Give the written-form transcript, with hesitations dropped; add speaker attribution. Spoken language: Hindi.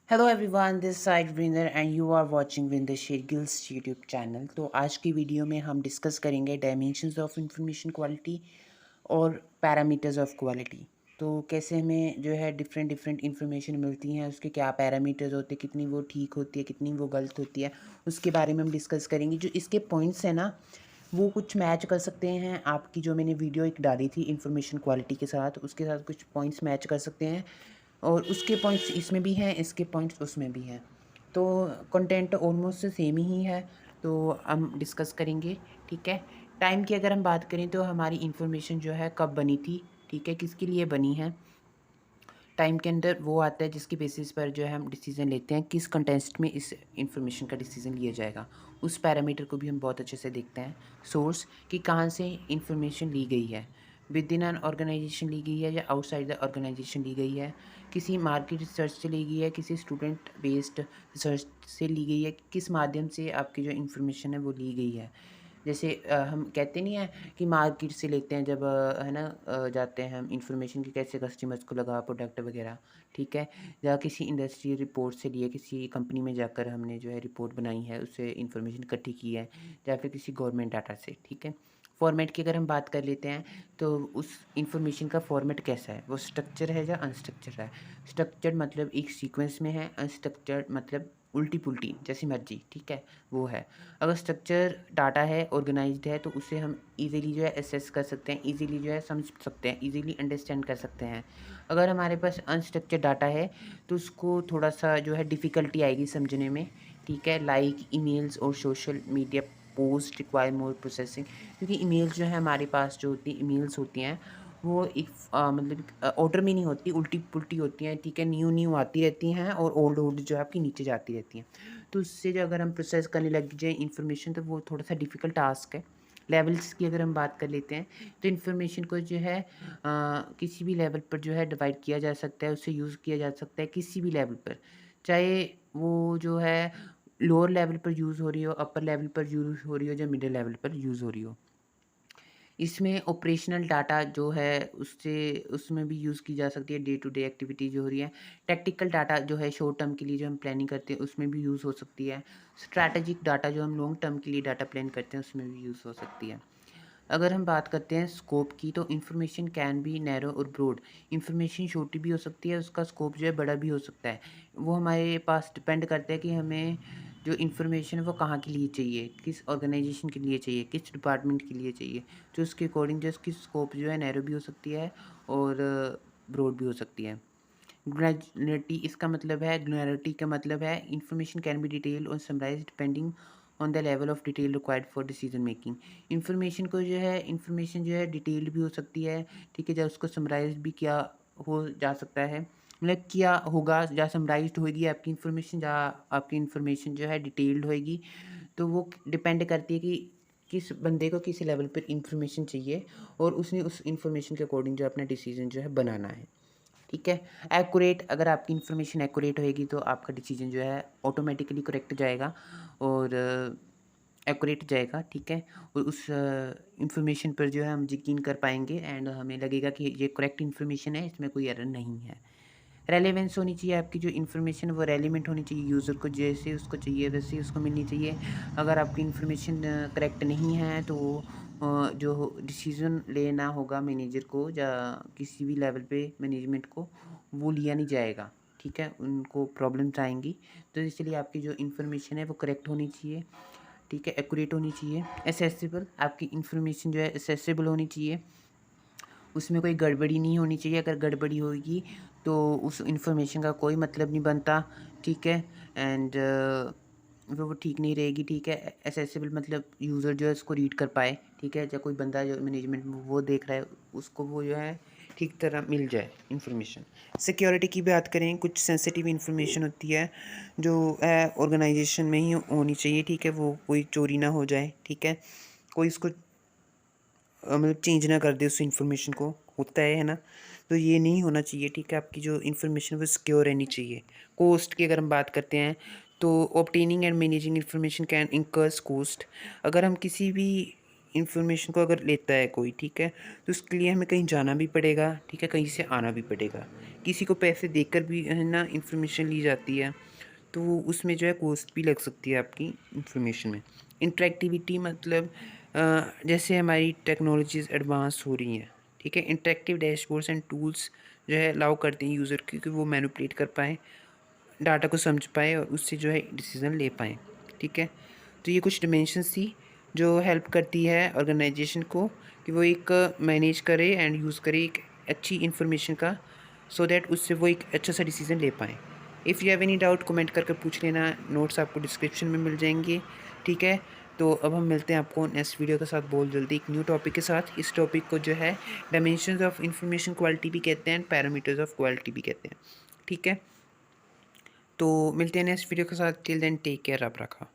Speaker 1: Hello everyone, this side Vinder and you are watching Vinder Shergill's YouTube channel. तो आज की वीडियो में हम डिस्कस करेंगे डायमेंशंस ऑफ इंफॉर्मेशन क्वालिटी और पैरामीटर्स ऑफ क्वालिटी। तो कैसे हमें जो है डिफरेंट डिफरेंट इन्फॉर्मेशन मिलती हैं, उसके क्या पैरामीटर्स होते हैं, कितनी वो ठीक होती है, कितनी वो गलत होती है, उसके बारे में हम डिस्कस करेंगे। जो इसके पॉइंट्स हैं ना, वो कुछ मैच कर सकते हैं आपकी जो मैंने वीडियो एक डाली थी इंफॉर्मेशन क्वालिटी के साथ, उसके साथ कुछ पॉइंट्स मैच कर सकते हैं और उसके पॉइंट्स इसमें भी हैं, इसके पॉइंट्स उसमें भी हैं। तो कंटेंट ऑलमोस्ट सेम ही है, तो हम डिस्कस करेंगे। ठीक है। टाइम की अगर हम बात करें तो हमारी इन्फॉर्मेशन जो है कब बनी थी, ठीक है, किसके लिए बनी है। टाइम के अंदर वो आता है जिसकी बेसिस पर जो है हम डिसीज़न लेते हैं किस कंटेक्स्ट में इस इन्फॉर्मेशन का डिसीज़न लिया जाएगा। उस पैरामीटर को भी हम बहुत अच्छे से देखते हैं। सोर्स कि कहाँ से इन्फॉर्मेशन ली गई है, विद इन एन ऑर्गेनाइजेशन ली गई है या आउटसाइड द ऑर्गेनाइजेशन ली गई है, किसी मार्केट रिसर्च से ली गई है, किसी स्टूडेंट बेस्ड रिसर्च से ली गई है, किस माध्यम से आपकी जो इन्फॉर्मेशन है वो ली गई है। जैसे हम कहते नहीं हैं कि मार्केट से लेते हैं जब है ना, जाते हैं हम इन्फॉर्मेशन की कैसे कस्टमर्स को लगा प्रोडक्ट वगैरह। ठीक है। या किसी इंडस्ट्री रिपोर्ट से लिए, किसी कंपनी में जाकर हमने जो है रिपोर्ट बनाई है, उससे इन्फॉर्मेशन इकट्ठी की है, या फिर किसी गवर्नमेंट डाटा से। ठीक है। फॉर्मेट की अगर हम बात कर लेते हैं तो उस इन्फॉर्मेशन का फॉर्मेट कैसा है, वो स्ट्रक्चर है या अनस्ट्रक्चर है। स्ट्रक्चर्ड मतलब एक सीक्वेंस में है, अनस्ट्रक्चर्ड मतलब उल्टी पुल्टी जैसी मर्जी। ठीक है, वो है। अगर स्ट्रक्चर डाटा है, ऑर्गेनाइज्ड है, तो उसे हम इजीली जो है एसेस कर सकते हैं, इजीली जो है समझ सकते हैं, इजीली अंडरस्टैंड कर सकते हैं। अगर हमारे पास अनस्ट्रक्चर्ड डाटा है तो उसको थोड़ा सा जो है डिफ़िकल्टी आएगी समझने में। ठीक है। लाइक ईमेल्स और social media post require more processing, क्योंकि ईमेल्स जो है हमारे पास जो होती हैं, ईमेल्स होती हैं वो एक मतलब ऑर्डर में नहीं होती, उल्टी पुल्टी होती हैं। ठीक है। न्यू न्यू आती रहती हैं और ओल्ड ओल्ड जो है आपकी नीचे जाती रहती हैं। तो उससे जो अगर हम प्रोसेस करने लग जाए इन्फॉर्मेशन, तो वो थोड़ा सा डिफ़िकल्ट टास्क है। लेवल्स की अगर हम बात कर लेते हैं तो इन्फॉर्मेशन को जो है किसी भी लेवल पर जो है डिवाइड किया जा सकता है, उसे यूज़ किया जा सकता है किसी भी लेवल पर, चाहे वो जो है लोअर लेवल पर यूज़ हो रही हो, अपर लेवल पर यूज़ हो रही हो, या मिडिल लेवल पर यूज़ हो रही हो। इसमें ऑपरेशनल डाटा जो है उससे उसमें भी यूज़ की जा सकती है, डे टू डे एक्टिविटी जो हो रही है। टैक्टिकल डाटा जो है शॉर्ट टर्म के लिए जो हम प्लानिंग करते हैं उसमें भी यूज़ हो सकती है। स्ट्रैटेजिक डाटा जो हम लॉन्ग टर्म के लिए डाटा प्लान करते हैं उसमें भी यूज़ हो सकती है। अगर हम बात करते हैं स्कोप की, तो इन्फॉर्मेशन कैन बी नैरो और ब्रॉड। इन्फॉर्मेशन छोटी भी हो सकती है, उसका स्कोप जो है बड़ा भी हो सकता है। वो हमारे पास डिपेंड करता है कि हमें जो इन्फॉर्मेशन है वो कहाँ के लिए चाहिए, किस ऑर्गेनाइजेशन के लिए चाहिए, किस डिपार्टमेंट के लिए चाहिए। तो उसके अकॉर्डिंग जो उसकी स्कोप जो है नैरो भी हो सकती है और ब्रॉड भी हो सकती है। ग्रेजुलरिटी इसका मतलब है, ग्रेजुलरिटी का मतलब है इन्फॉर्मेशन कैन बी डिटेल और summarise depending on the level of detail required for decision making. Information जो है डिटेल्ड भी हो सकती है। ठीक है। या उसको समराइज भी किया हो जा सकता है, मतलब किया होगा या समराइज्ड होगी आपकी इन्फॉर्मेशन, या आपकी इन्फॉर्मेशन जो है डिटेल्ड होएगी। तो वो डिपेंड करती है कि किस बंदे को किस लेवल पर इन्फॉर्मेशन चाहिए और उसने उस इन्फॉर्मेशन के अकॉर्डिंग जो अपना डिसीजन जो है बनाना है। ठीक है। एक्यूरेट, अगर आपकी इन्फॉर्मेशन एक्यूरेट होएगी तो आपका डिसीजन जो है ऑटोमेटिकली करेक्ट जाएगा और एक्यूरेट जाएगा। ठीक है। और उस इन्फॉर्मेशन पर जो है हम यकीन कर पाएंगे एंड हमें लगेगा कि ये करेक्ट इन्फॉर्मेशन है, इसमें कोई एरर नहीं है। रेलेवेंस होनी चाहिए आपकी जो इन्फॉर्मेशन वो रेलिवेंट होनी चाहिए, यूज़र को जैसे उसको चाहिए वैसे ही उसको मिलनी चाहिए। अगर आपकी इन्फॉर्मेशन करेक्ट नहीं है तो जो डिसीज़न लेना होगा मैनेजर को या किसी भी लेवल पे मैनेजमेंट को, वो लिया नहीं जाएगा। ठीक है। उनको प्रॉब्लम्स आएंगी। तो इसलिए आपकी जो इन्फॉर्मेशन है वो करेक्ट होनी चाहिए। ठीक है। एक्यूरेट होनी चाहिए। एसेसिबल, आपकी इन्फॉर्मेशन जो है एसेसिबल होनी चाहिए, उसमें कोई गड़बड़ी नहीं होनी चाहिए। अगर गड़बड़ी होगी तो उस इन्फॉर्मेशन का कोई मतलब नहीं बनता। ठीक है। एंड वो ठीक नहीं रहेगी। ठीक है। एसेसिबल मतलब यूज़र जो है उसको रीड कर पाए। ठीक है। या कोई बंदा जो मैनेजमेंट में वो देख रहा है उसको वो जो है ठीक तरह मिल जाए इन्फॉर्मेशन। सिक्योरिटी की बात करें, कुछ सेंसिटिव इन्फॉर्मेशन होती है जो है ऑर्गेनाइजेशन में ही होनी चाहिए। ठीक है। वो कोई चोरी ना हो जाए। ठीक है। कोई इसको मतलब चेंज ना कर दे उस इन्फॉर्मेशन को, होता है ना। तो ये नहीं होना चाहिए। ठीक है। आपकी जो इन्फॉर्मेशन वो सिक्योर रहनी चाहिए। कॉस्ट की अगर हम बात करते हैं तो obtaining and managing information can incurs cost. अगर हम किसी भी इंफॉर्मेशन को अगर लेता है कोई, ठीक है, तो उसके लिए हमें कहीं जाना भी पड़ेगा, ठीक है, कहीं से आना भी पड़ेगा। किसी को पैसे देकर भी है ना इंफॉर्मेशन ली जाती है, तो उसमें जो है कॉस्ट भी लग सकती है आपकी इंफॉर्मेशन में। इंटरेक्टिविटी मतलब जैसे हमारी टेक्नोलॉजीज़ एडवांस हो रही हैं, ठीक है, इंटरेक्टिव डैशबोर्ड्स एंड टूल्स जो है अलाउ करते हैं यूज़र क्योंकि वो मैनिपुलेट कर पाएँ, डाटा को समझ पाए और उससे जो है डिसीज़न ले पाएँ, ठीक है। तो ये कुछ डिमेंशंस थी जो हेल्प करती है ऑर्गेनाइजेशन को कि वो एक मैनेज करे एंड यूज़ करे एक अच्छी इन्फॉर्मेशन का, सो दैट उससे वो एक अच्छा सा डिसीज़न ले पाएँ। If you have any doubt comment करके पूछ लेना, नोट्स आपको डिस्क्रिप्शन में मिल जाएंगे, ठीक है। तो अब हम मिलते हैं आपको नेक्स्ट वीडियो के साथ बहुत जल्दी एक न्यू टॉपिक के साथ। इस टॉपिक को जो है डायमेंशंस ऑफ इंफॉर्मेशन क्वालिटी भी कहते हैं, पैरामीटर्स ऑफ क्वालिटी भी कहते हैं, ठीक है। तो मिलते हैं नेक्स्ट वीडियो के साथ। टिल देन टेक केयर, आप रखा।